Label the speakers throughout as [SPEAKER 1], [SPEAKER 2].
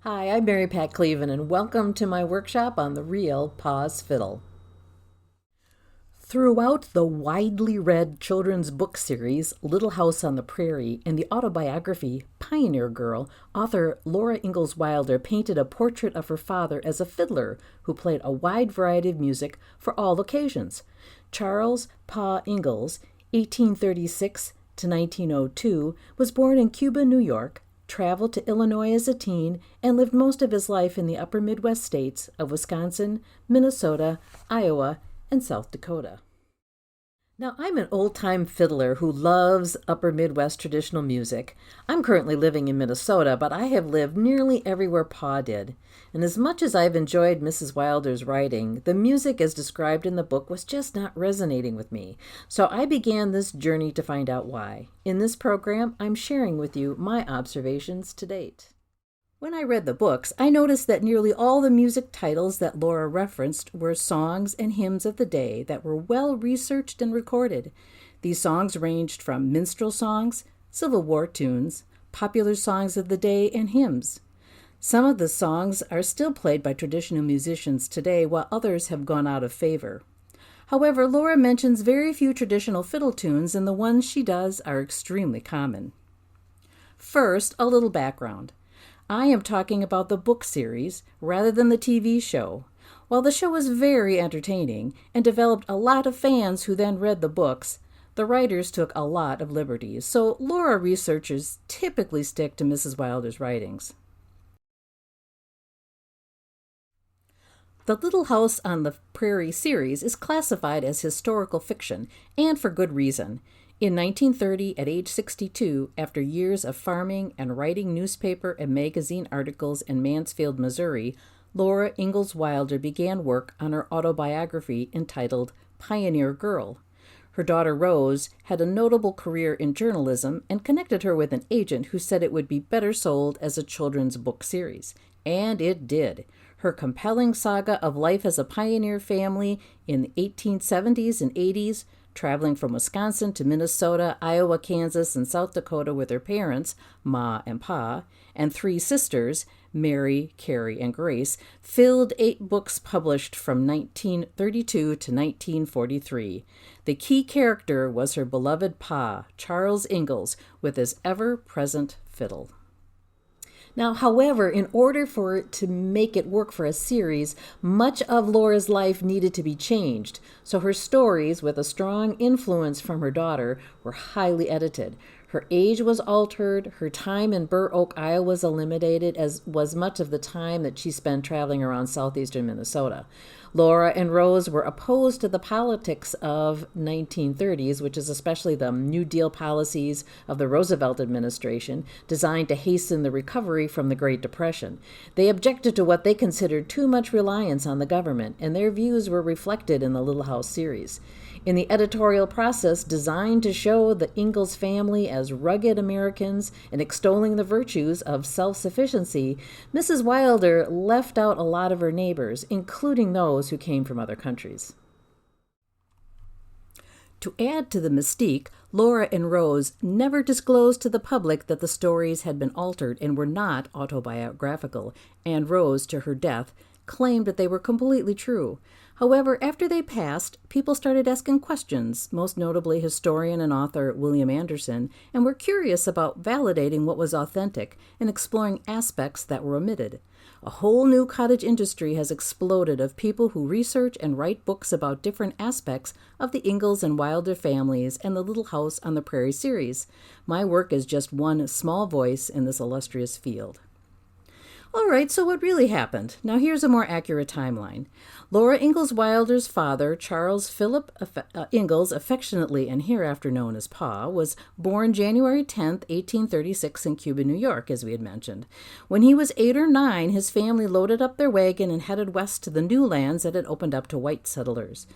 [SPEAKER 1] Hi, I'm Mary Pat Kleven, and welcome to my workshop on the real Pa's Fiddle. Throughout the widely read children's book series Little House on the Prairie and the autobiography Pioneer Girl, author Laura Ingalls Wilder painted a portrait of her father as a fiddler who played a wide variety of music for all occasions. Charles Pa Ingalls, 1836 to 1902, was born in Cuba, New York, traveled to Illinois as a teen, and lived most of his life in the upper Midwest states of Wisconsin, Minnesota, Iowa, and South Dakota. Now, I'm an old-time fiddler who loves upper Midwest traditional music. I'm currently living in Minnesota, but I have lived nearly everywhere Pa did. And as much as I've enjoyed Mrs. Wilder's writing, the music as described in the book was just not resonating with me. So I began this journey to find out why. In this program, I'm sharing with you my observations to date. When I read the books, I noticed that nearly all the music titles that Laura referenced were songs and hymns of the day that were well researched and recorded. These songs ranged from minstrel songs, Civil War tunes, popular songs of the day, and hymns. Some of the songs are still played by traditional musicians today, while others have gone out of favor. However, Laura mentions very few traditional fiddle tunes, and the ones she does are extremely common. First, a little background. I am talking about the book series rather than the TV show. While the show was very entertaining and developed a lot of fans who then read the books, the writers took a lot of liberties, so Laura researchers typically stick to Mrs. Wilder's writings. The Little House on the Prairie series is classified as historical fiction, and for good reason. In 1930, at age 62, after years of farming and writing newspaper and magazine articles in Mansfield, Missouri, Laura Ingalls Wilder began work on her autobiography entitled Pioneer Girl. Her daughter Rose had a notable career in journalism and connected her with an agent who said it would be better sold as a children's book series. And it did. Her compelling saga of life as a pioneer family in the 1870s and 80s, traveling from Wisconsin to Minnesota, Iowa, Kansas, and South Dakota with her parents, Ma and Pa, and three sisters, Mary, Carrie, and Grace, filled 8 books published from 1932 to 1943. The key character was her beloved Pa, Charles Ingalls, with his ever-present fiddle. Now, however, in order for it to make it work for a series, much of Laura's life needed to be changed, so her stories, with a strong influence from her daughter, were highly edited. Her age was altered, her time in Burr Oak, Iowa was eliminated, as was much of the time that she spent traveling around southeastern Minnesota. Laura and Rose were opposed to the politics of 1930s, which is especially the New Deal policies of the Roosevelt administration, designed to hasten the recovery from the Great Depression. They objected to what they considered too much reliance on the government, and their views were reflected in the Little House series. In the editorial process designed to show the Ingalls family as rugged Americans and extolling the virtues of self-sufficiency, Mrs. Wilder left out a lot of her neighbors, including those who came from other countries. To add to the mystique, Laura and Rose never disclosed to the public that the stories had been altered and were not autobiographical, and Rose, to her death, claimed that they were completely true. However, after they passed, people started asking questions, most notably historian and author William Anderson, and were curious about validating what was authentic and exploring aspects that were omitted. A whole new cottage industry has exploded of people who research and write books about different aspects of the Ingalls and Wilder families and the Little House on the Prairie series. My work is just one small voice in this illustrious field. All right, so what really happened? Now here's a more accurate timeline. Laura Ingalls Wilder's father, Charles Philip Ingalls, affectionately and hereafter known as Pa, was born January 10th, 1836 in Cuba, New York, as we had mentioned. When he was 8 or 9, his family loaded up their wagon and headed west to the new lands that had opened up to white settlers.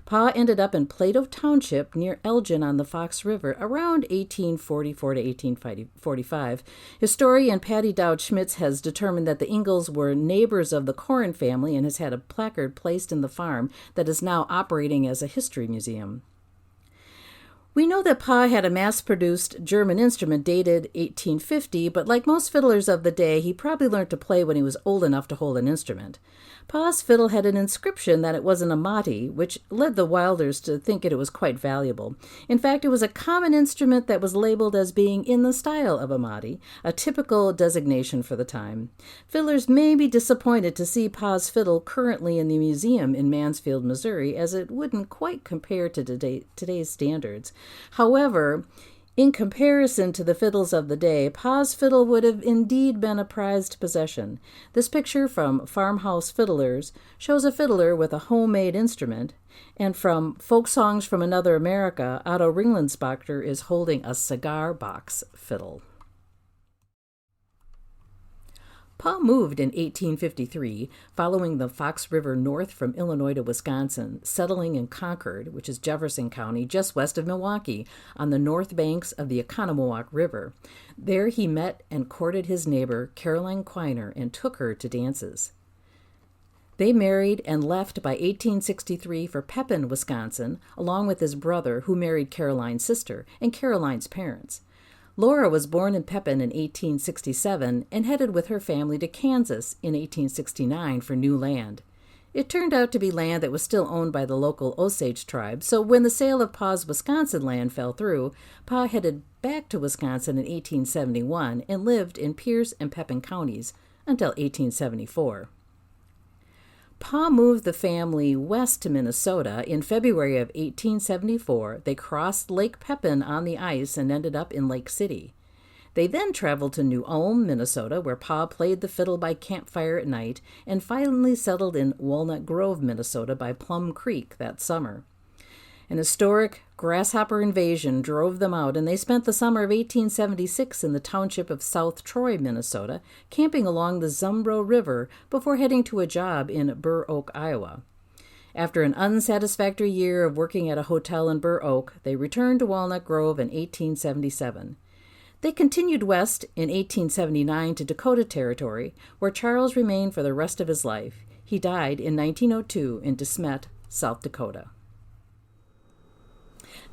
[SPEAKER 1] Pa ended up in Plato Township near Elgin on the Fox River around 1844 to 1845. Historian Patty Dowd Schmitz has determined that the Ingalls were neighbors of the Corrin family and has had a placard placed in the farm that is now operating as a history museum. We know that Pa had a mass-produced German instrument dated 1850, but like most fiddlers of the day, he probably learned to play when he was old enough to hold an instrument. Pa's fiddle had an inscription that it was an Amati, which led the Wilders to think it was quite valuable. In fact, it was a common instrument that was labeled as being in the style of Amati, a typical designation for the time. Fiddlers may be disappointed to see Pa's fiddle currently in the museum in Mansfield, Missouri, as it wouldn't quite compare to today's standards. However, in comparison to the fiddles of the day, Pa's fiddle would have indeed been a prized possession. This picture from Farmhouse Fiddlers shows a fiddler with a homemade instrument, and from Folk Songs from Another America, Otto Ringlandsbacher is holding a cigar box fiddle. Pa moved in 1853, following the Fox River north from Illinois to Wisconsin, settling in Concord, which is Jefferson County, just west of Milwaukee, on the north banks of the Oconomowoc River. There he met and courted his neighbor, Caroline Quiner, and took her to dances. They married and left by 1863 for Pepin, Wisconsin, along with his brother, who married Caroline's sister, and Caroline's parents. Laura was born in Pepin in 1867 and headed with her family to Kansas in 1869 for new land. It turned out to be land that was still owned by the local Osage tribe, so when the sale of Pa's Wisconsin land fell through, Pa headed back to Wisconsin in 1871 and lived in Pierce and Pepin counties until 1874. Pa moved the family west to Minnesota. In February of 1874, they crossed Lake Pepin on the ice and ended up in Lake City. They then traveled to New Ulm, Minnesota, where Pa played the fiddle by campfire at night, and finally settled in Walnut Grove, Minnesota, by Plum Creek that summer. An historic grasshopper invasion drove them out, and they spent the summer of 1876 in the township of South Troy, Minnesota, camping along the Zumbro River before heading to a job in Burr Oak, Iowa. After an unsatisfactory year of working at a hotel in Burr Oak, they returned to Walnut Grove in 1877. They continued west in 1879 to Dakota Territory, where Charles remained for the rest of his life. He died in 1902 in De Smet, South Dakota.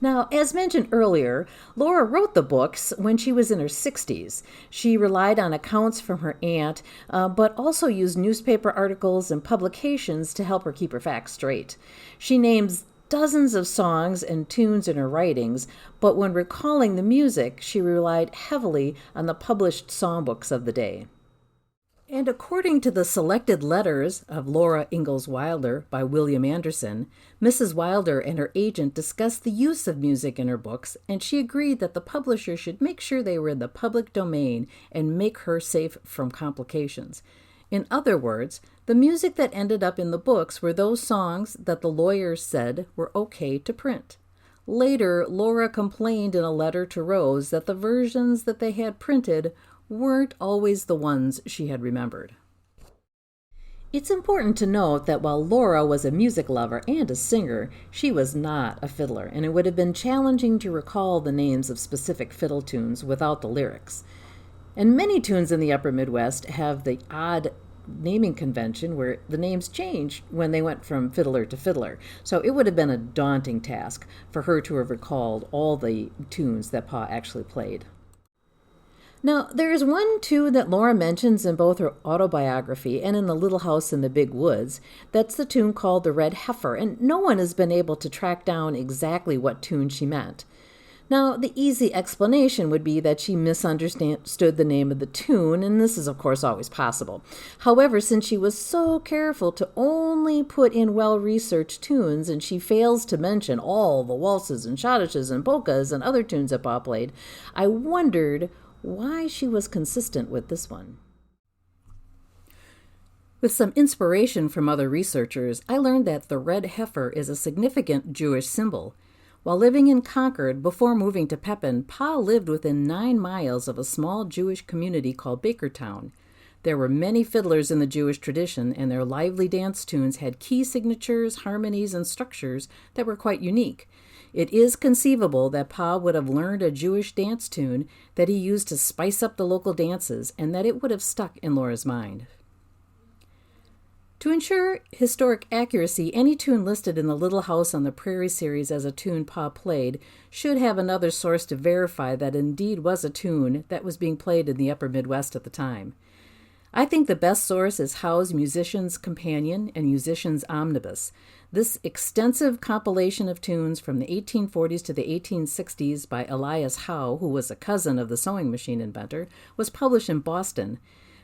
[SPEAKER 1] Now, as mentioned earlier, Laura wrote the books when she was in her 60s. She relied on accounts from her aunt, but also used newspaper articles and publications to help her keep her facts straight. She names dozens of songs and tunes in her writings, but when recalling the music, she relied heavily on the published songbooks of the day. And according to the selected letters of Laura Ingalls Wilder by William Anderson, Mrs. Wilder and her agent discussed the use of music in her books, and she agreed that the publisher should make sure they were in the public domain and make her safe from complications. In other words, the music that ended up in the books were those songs that the lawyers said were okay to print. Later, Laura complained in a letter to Rose that the versions that they had printed weren't always the ones she had remembered. It's important to note that while Laura was a music lover and a singer, she was not a fiddler, and it would have been challenging to recall the names of specific fiddle tunes without the lyrics. And many tunes in the upper Midwest have the odd naming convention where the names change when they went from fiddler to fiddler. So it would have been a daunting task for her to have recalled all the tunes that Pa actually played. Now, there is one tune that Laura mentions in both her autobiography and in The Little House in the Big Woods. That's the tune called The Red Heifer, and no one has been able to track down exactly what tune she meant. Now, the easy explanation would be that she misunderstood the name of the tune, and this is, of course, always possible. However, since she was so careful to only put in well-researched tunes, and she fails to mention all the waltzes and schottisches and polkas and other tunes that Pa played, I wondered why she was consistent with this one. With some inspiration from other researchers, I learned that the red heifer is a significant Jewish symbol. While living in Concord before moving to Pepin, Pa lived within 9 miles of a small Jewish community called Bakertown. There were many fiddlers in the Jewish tradition, and their lively dance tunes had key signatures, harmonies, and structures that were quite unique. It is conceivable that Pa would have learned a Jewish dance tune that he used to spice up the local dances, and that it would have stuck in Laura's mind. To ensure historic accuracy, any tune listed in the Little House on the Prairie series as a tune Pa played should have another source to verify that it indeed was a tune that was being played in the upper Midwest at the time. I think the best source is Howe's Musician's Companion and Musician's Omnibus. This extensive compilation of tunes from the 1840s to the 1860s by Elias Howe, who was a cousin of the sewing machine inventor, was published in Boston.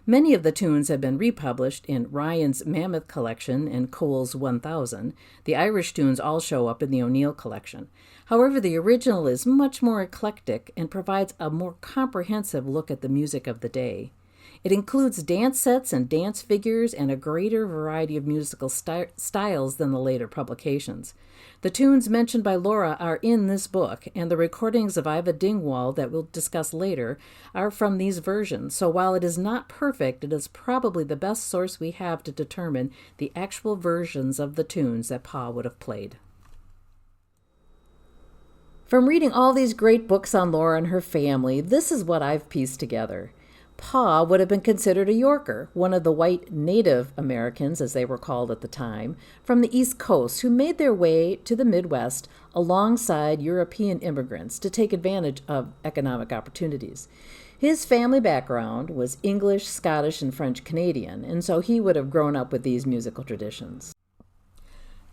[SPEAKER 1] Many of the tunes have been republished in Ryan's Mammoth Collection and Cole's 1000. The Irish tunes all show up in the O'Neill Collection. However, the original is much more eclectic and provides a more comprehensive look at the music of the day. It includes dance sets and dance figures and a greater variety of musical styles than the later publications. The tunes mentioned by Laura are in this book, and the recordings of Iva Dingwall that we'll discuss later are from these versions, so while it is not perfect, it is probably the best source we have to determine the actual versions of the tunes that Pa would have played. From reading all these great books on Laura and her family, this is what I've pieced together. Pa would have been considered a Yorker, one of the white Native Americans, as they were called at the time, from the East Coast who made their way to the Midwest alongside European immigrants to take advantage of economic opportunities. His family background was English, Scottish, and French Canadian, and so he would have grown up with these musical traditions.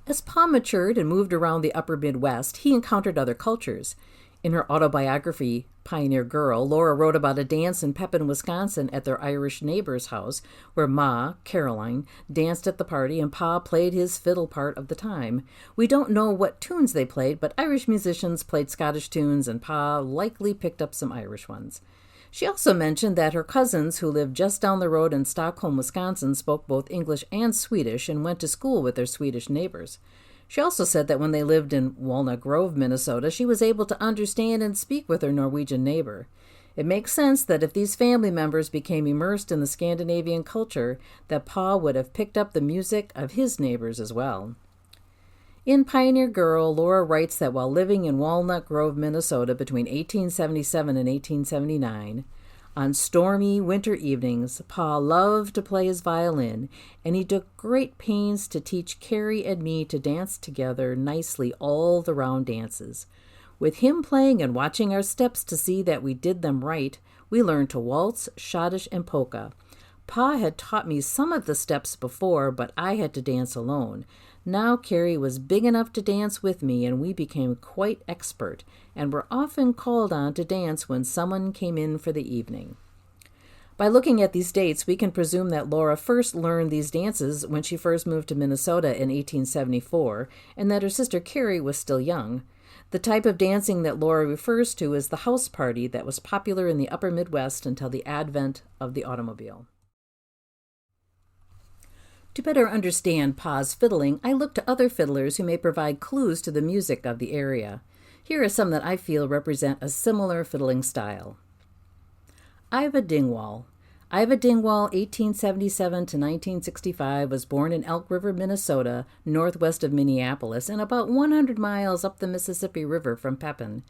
[SPEAKER 1] As Pa matured and moved around the upper Midwest, he encountered other cultures. In her autobiography, Pioneer Girl, Laura wrote about a dance in Pepin, Wisconsin at their Irish neighbor's house where Ma, Caroline, danced at the party and Pa played his fiddle part of the time. We don't know what tunes they played, but Irish musicians played Scottish tunes and Pa likely picked up some Irish ones. She also mentioned that her cousins who lived just down the road in Stockholm, Wisconsin, spoke both English and Swedish and went to school with their Swedish neighbors. She also said that when they lived in Walnut Grove, Minnesota, she was able to understand and speak with her Norwegian neighbor. It makes sense that if these family members became immersed in the Scandinavian culture, that Pa would have picked up the music of his neighbors as well. In Pioneer Girl, Laura writes that while living in Walnut Grove, Minnesota between 1877 and 1879, on stormy winter evenings, Pa loved to play his violin, and he took great pains to teach Carrie and me to dance together nicely all the round dances. With him playing and watching our steps to see that we did them right, we learned to waltz, schottische, and polka. Pa had taught me some of the steps before, but I had to dance alone. Now Carrie was big enough to dance with me, and we became quite expert, and were often called on to dance when someone came in for the evening. By looking at these dates, we can presume that Laura first learned these dances when she first moved to Minnesota in 1874, and that her sister Carrie was still young. The type of dancing that Laura refers to is the house party that was popular in the upper Midwest until the advent of the automobile. To better understand Pa's fiddling, I look to other fiddlers who may provide clues to the music of the area. Here are some that I feel represent a similar fiddling style. Iva Dingwall. Iva Dingwall, 1877 to 1965, was born in Elk River, Minnesota, northwest of Minneapolis, and about 100 miles up the Mississippi River from Pepin,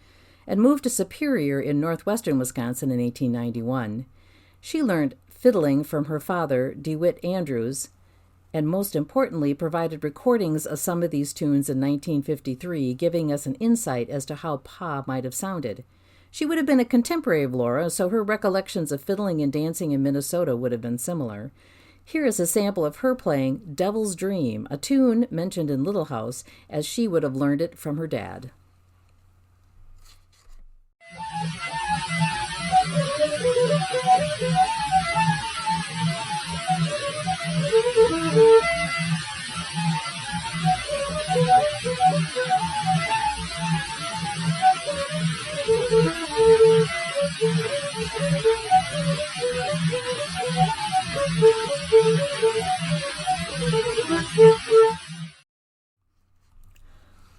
[SPEAKER 1] and moved to Superior in northwestern Wisconsin in 1891. She learned fiddling from her father, DeWitt Andrews, and most importantly provided recordings of some of these tunes in 1953, giving us an insight as to how Pa might have sounded. She would have been a contemporary of Laura, so her recollections of fiddling and dancing in Minnesota would have been similar. Here is a sample of her playing Devil's Dream, a tune mentioned in Little House, as she would have learned it from her dad.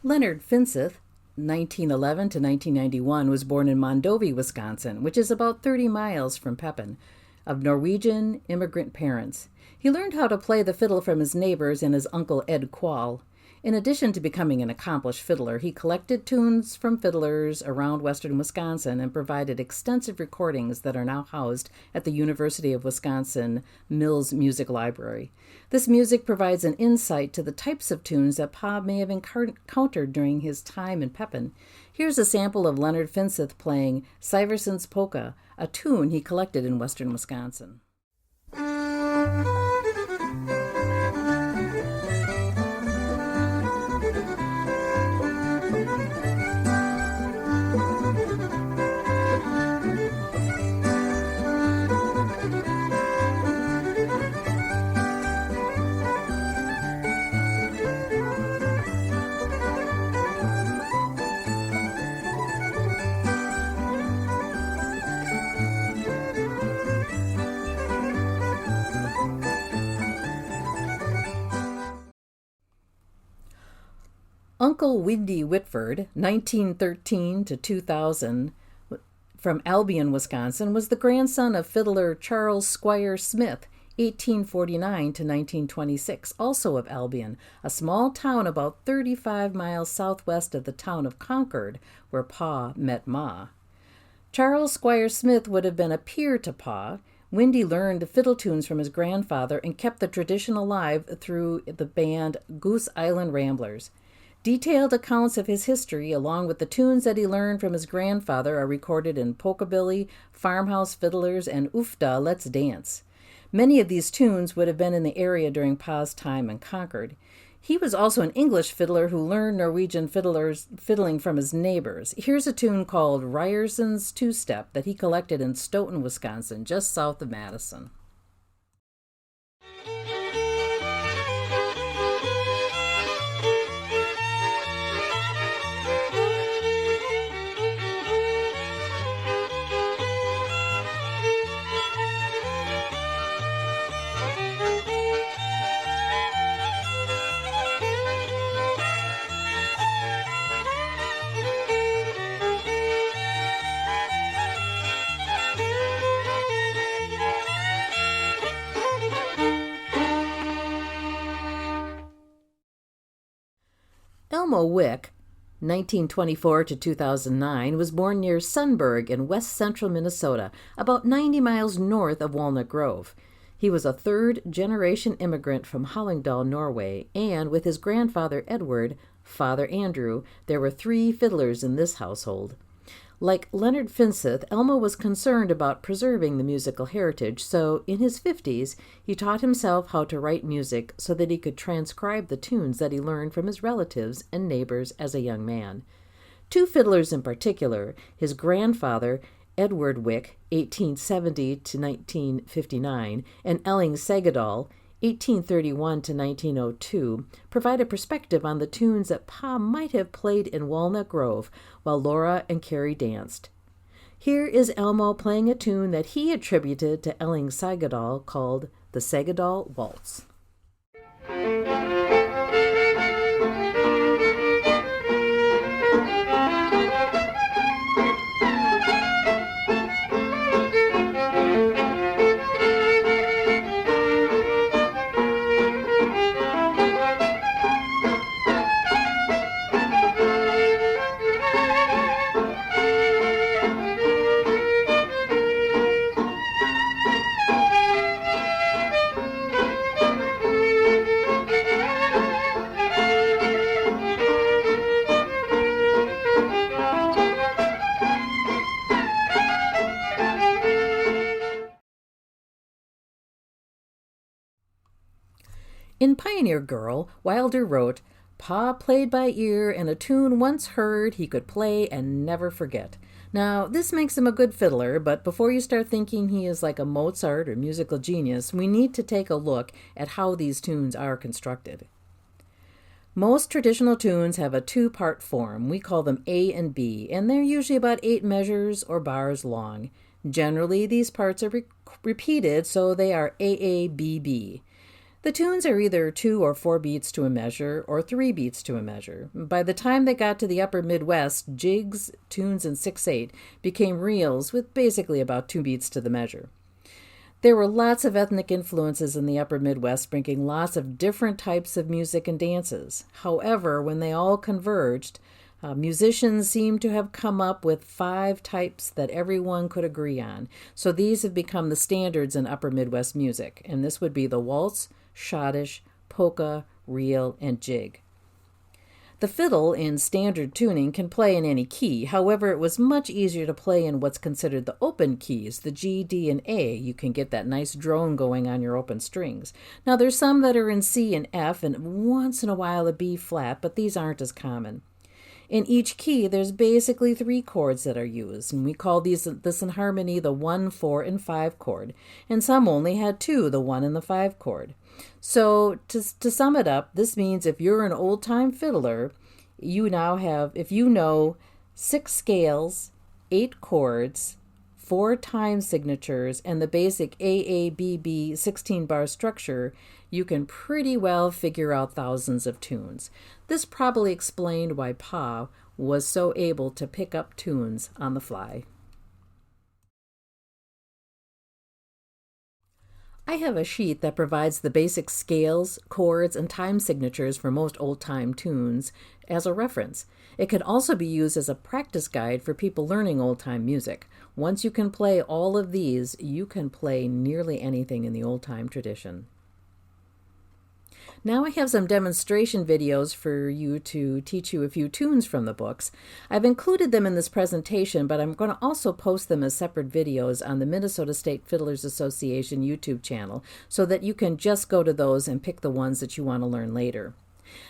[SPEAKER 1] Leonard Finseth, 1911 to 1991, was born in Mondovi, Wisconsin, which is about 30 miles from Pepin, of Norwegian immigrant parents. He learned how to play the fiddle from his neighbors and his uncle Ed Quall. In addition to becoming an accomplished fiddler, he collected tunes from fiddlers around western Wisconsin and provided extensive recordings that are now housed at the University of Wisconsin Mills Music Library. This music provides an insight to the types of tunes that Pa may have encountered during his time in Pepin. Here's a sample of Leonard Finseth playing Syverson's Polka, a tune he collected in western Wisconsin. Uncle Windy Whitford, 1913 to 2000, from Albion, Wisconsin, was the grandson of fiddler Charles Squire Smith, 1849 to 1926, also of Albion, a small town about 35 miles southwest of the town of Concord, where Pa met Ma. Charles Squire Smith would have been a peer to Pa. Windy learned fiddle tunes from his grandfather and kept the tradition alive through the band Goose Island Ramblers. Detailed accounts of his history, along with the tunes that he learned from his grandfather, are recorded in Polkabilly, Farmhouse Fiddlers, and Oofda, Let's Dance. Many of these tunes would have been in the area during Pa's time in Concord. He was also an English fiddler who learned Norwegian fiddling from his neighbors. Here's a tune called Ryerson's Two-Step that he collected in Stoughton, Wisconsin, just south of Madison. Elmo Wick, 1924 to 2009, was born near Sunburg in west-central Minnesota, about 90 miles north of Walnut Grove. He was a third-generation immigrant from Hallingdal, Norway, and with his grandfather Edward, Father Andrew, there were 3 fiddlers in this household. Like Leonard Finseth, Elmo was concerned about preserving the musical heritage, so in his 50s, he taught himself how to write music so that he could transcribe the tunes that he learned from his relatives and neighbors as a young man. 2 fiddlers in particular, his grandfather, Edward Wick, 1870 to 1959, and Elling Sagadal, 1831 to 1902, provide a perspective on the tunes that Pa might have played in Walnut Grove while Laura and Carrie danced. Here is Elmo playing a tune that he attributed to Elling Sagadal called the Sagadal Waltz. In Pioneer Girl, Wilder wrote, "Pa played by ear, and a tune once heard he could play and never forget." Now, this makes him a good fiddler, but before you start thinking he is like a Mozart or musical genius, we need to take a look at how these tunes are constructed. Most traditional tunes have a 2-part form. We call them A and B, and they're usually about 8 measures or bars long. Generally, these parts are repeated, so they are AABB. The tunes are either 2 or 4 beats to a measure, or 3 beats to a measure. By the time they got to the upper Midwest, jigs, tunes in 6/8 became reels with basically about 2 beats to the measure. There were lots of ethnic influences in the upper Midwest, bringing lots of different types of music and dances. However, when they all converged, musicians seem to have come up with 5 types that everyone could agree on. So these have become the standards in upper Midwest music, and this would be the waltz, schottische, polka, reel, and jig. The fiddle, in standard tuning, can play in any key. However, it was much easier to play in what's considered the open keys, the G, D, and A. You can get that nice drone going on your open strings. Now, there's some that are in C and F, and once in a while a B flat, but these aren't as common. In each key, there's basically 3 chords that are used, and we call this in harmony the 1, 4, and 5 chord, and some only had 2, the 1 and the 5 chord. So to sum it up, this means if you're an old-time fiddler, you now have, if you know 6 scales, 8 chords, 4 time signatures, and the basic AABB 16-bar structure, you can pretty well figure out thousands of tunes. This probably explained why Pa was so able to pick up tunes on the fly. I have a sheet that provides the basic scales, chords, and time signatures for most old-time tunes as a reference. It can also be used as a practice guide for people learning old-time music. Once you can play all of these, you can play nearly anything in the old-time tradition. Now I have some demonstration videos for you to teach you a few tunes from the books. I've included them in this presentation, but I'm going to also post them as separate videos on the Minnesota State Fiddlers Association YouTube channel so that you can just go to those and pick the ones that you want to learn later.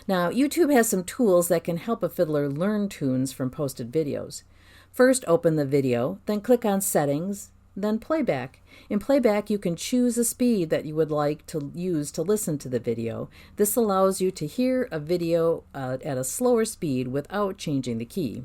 [SPEAKER 1] Now, YouTube has some tools that can help a fiddler learn tunes from posted videos. First, open the video, then click on Settings, then Playback. In Playback, you can choose a speed that you would like to use to listen to the video. This allows you to hear a video at a slower speed without changing the key.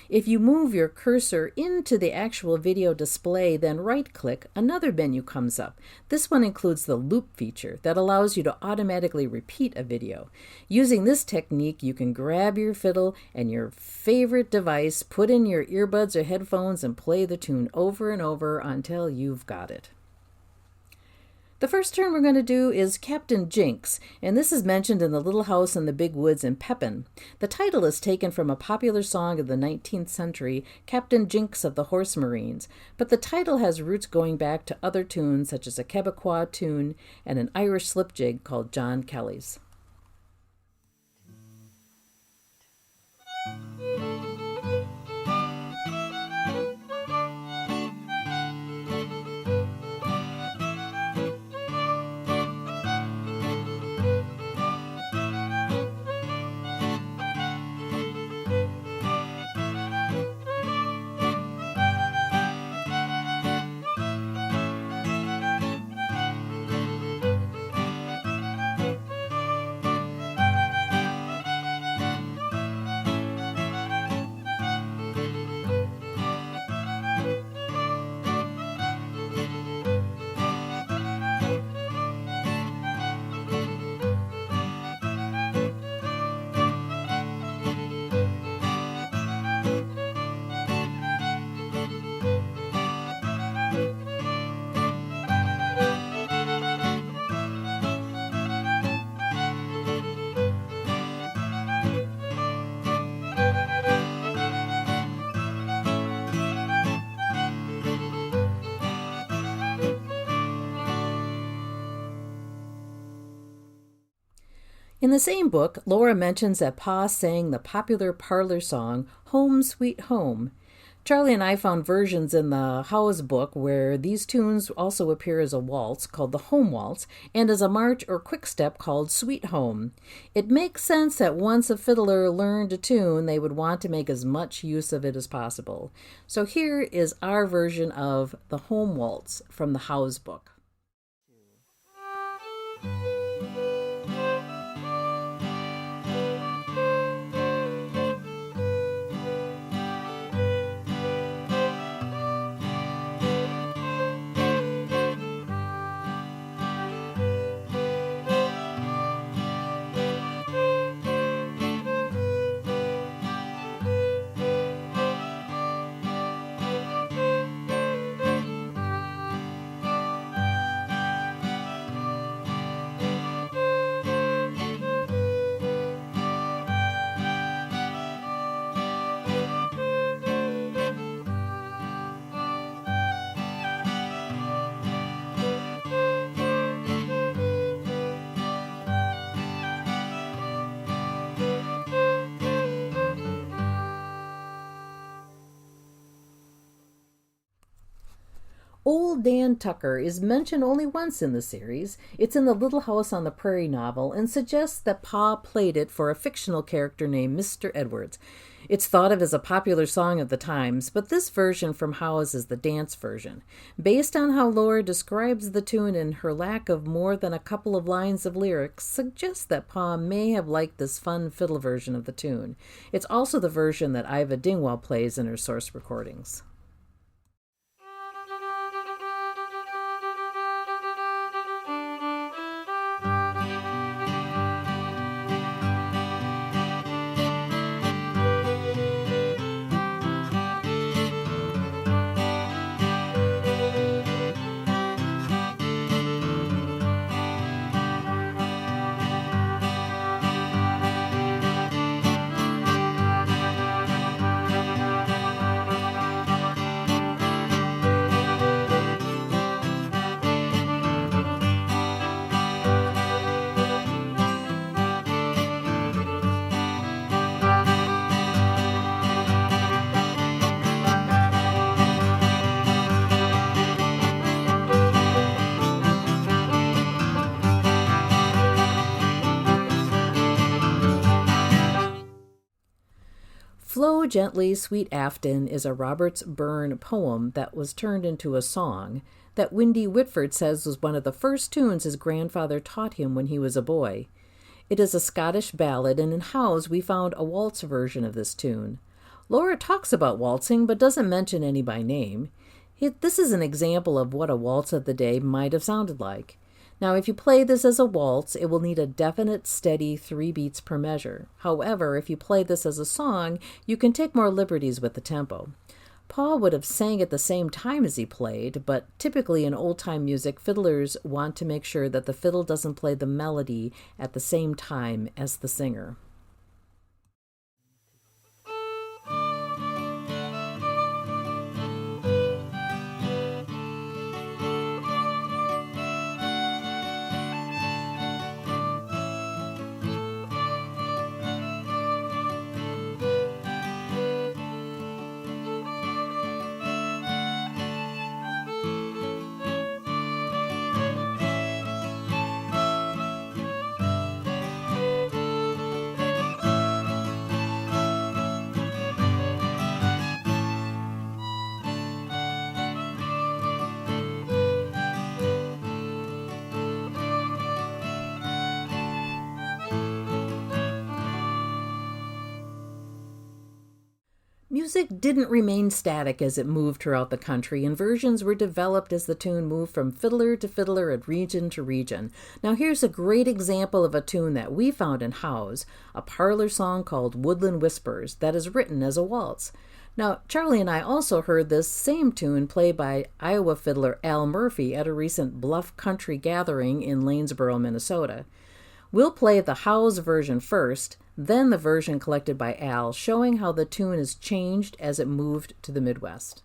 [SPEAKER 1] If you move your cursor into the actual video display, then right-click, another menu comes up. This one includes the loop feature that allows you to automatically repeat a video. Using this technique, you can grab your fiddle and your favorite device, put in your earbuds or headphones, and play the tune over and over until you've got it. The first turn we're going to do is Captain Jinks, and this is mentioned in The Little House in the Big Woods in Pepin. The title is taken from a popular song of the 19th century, Captain Jinks of the Horse Marines, but the title has roots going back to other tunes such as a Quebecois tune and an Irish slip jig called John Kelly's. In the same book, Laura mentions that Pa sang the popular parlor song, Home Sweet Home. Charlie and I found versions in the Howes book where these tunes also appear as a waltz called the Home Waltz and as a march or quick step called Sweet Home. It makes sense that once a fiddler learned a tune, they would want to make as much use of it as possible. So here is our version of the Home Waltz from the Howes book. Old Dan Tucker is mentioned only once in the series. It's in the Little House on the Prairie novel and suggests that Pa played it for a fictional character named Mr. Edwards. It's thought of as a popular song of the times, but this version from Howes is the dance version. Based on how Laura describes the tune and her lack of more than a couple of lines of lyrics, suggests that Pa may have liked this fun fiddle version of the tune. It's also the version that Iva Dingwall plays in her source recordings. Flow Gently, Sweet Afton is a Roberts Burns poem that was turned into a song that Windy Whitford says was one of the first tunes his grandfather taught him when he was a boy. It is a Scottish ballad, and in Howes we found a waltz version of this tune. Laura talks about waltzing but doesn't mention any by name. This is an example of what a waltz of the day might have sounded like. Now, if you play this as a waltz, it will need a definite, steady 3 beats per measure. However, if you play this as a song, you can take more liberties with the tempo. Paul would have sang at the same time as he played, but typically in old-time music, fiddlers want to make sure that the fiddle doesn't play the melody at the same time as the singer. Music didn't remain static as it moved throughout the country, and versions were developed as the tune moved from fiddler to fiddler and region to region. Now here's a great example of a tune that we found in Howes, a parlor song called Woodland Whispers that is written as a waltz. Now, Charlie and I also heard this same tune played by Iowa fiddler Al Murphy at a recent Bluff Country gathering in Lanesboro, Minnesota. We'll play the Howes version first, then the version collected by Al, showing how the tune has changed as it moved to the Midwest.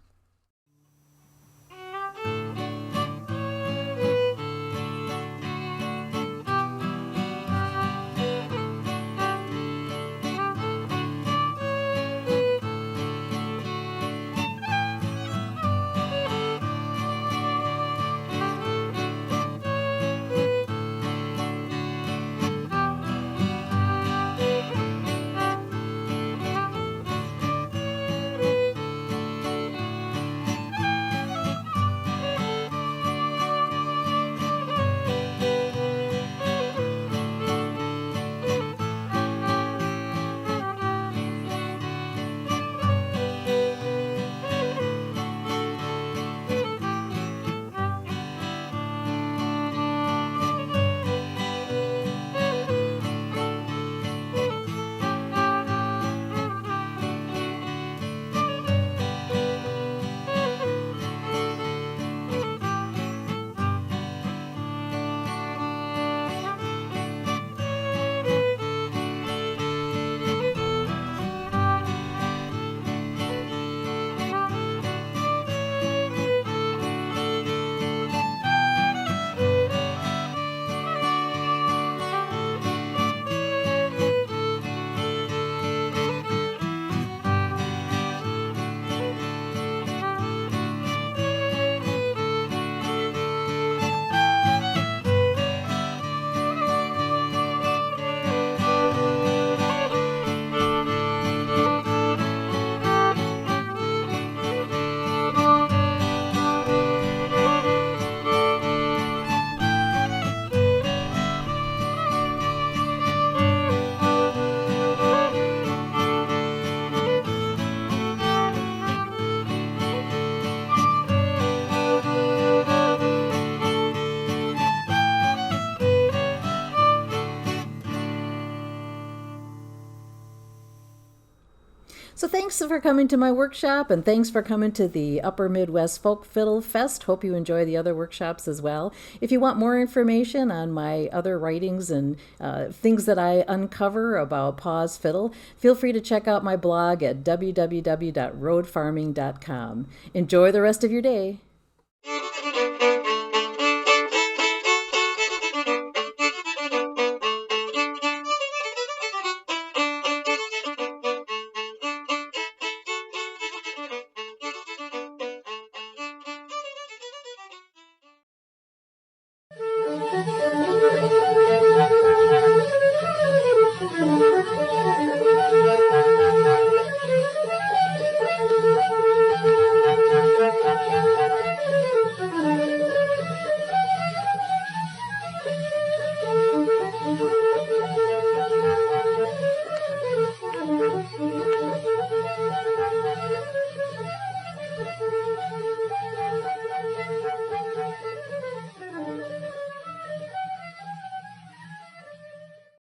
[SPEAKER 1] So thanks for coming to my workshop, and thanks for coming to the Upper Midwest Folk Fiddle Fest. Hope you enjoy the other workshops as well. If you want more information on my other writings and things that I uncover about Paw's Fiddle, feel free to check out my blog at www.roadfarming.com. Enjoy the rest of your day.